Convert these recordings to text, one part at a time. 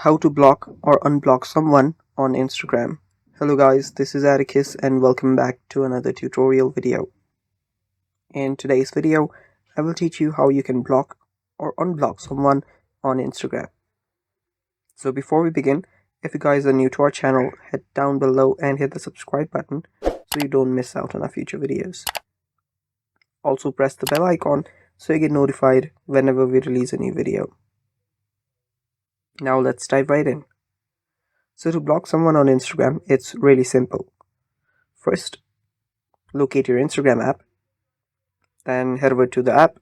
How to block or unblock someone on Instagram. Hello guys, this is Atticus and welcome back to another tutorial video. In today's video, I will teach you how you can block or unblock someone on Instagram. So before we begin, if you guys are new to our channel, head down below and hit the subscribe button so you don't miss out on our future videos. Also press the bell icon so you get notified whenever we release a new video. Now let's dive right in. So to block someone on Instagram, it's really simple. First, locate your Instagram app, then head over to the app.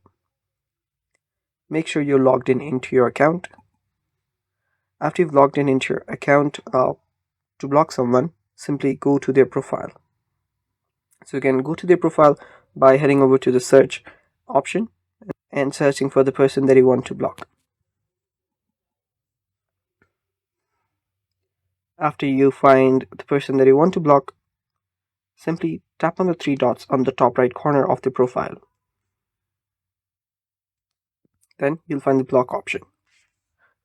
Make sure you're logged in into your account. After you've logged in into your account, to block someone, simply go to their profile. So you can go to their profile by heading over to the search option and searching for the person that you want to block. After you find the person that you want to block, simply tap on the three dots on the top right corner of the profile. Then you'll find the block option.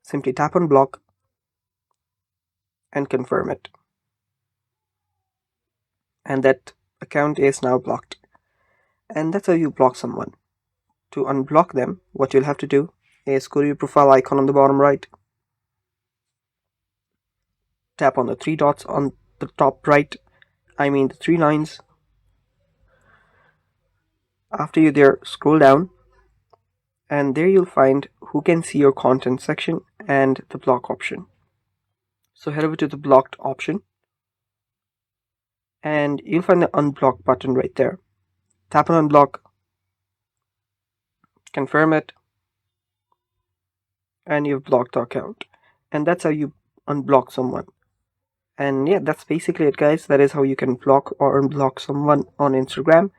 Simply tap on block and confirm it. And that account is now blocked. And that's how you block someone. To unblock them, what you'll have to do is go to your profile icon on the bottom right. Tap on the three dots on the top right, the three lines. After you're there, scroll down, and there you'll find who can see your content section and the block option. So head over to the blocked option, and you'll find the unblock button right there. Tap on unblock, confirm it, and you've blocked the account. And that's how you unblock someone. And yeah, that's basically it guys. That is how you can block or unblock someone on Instagram.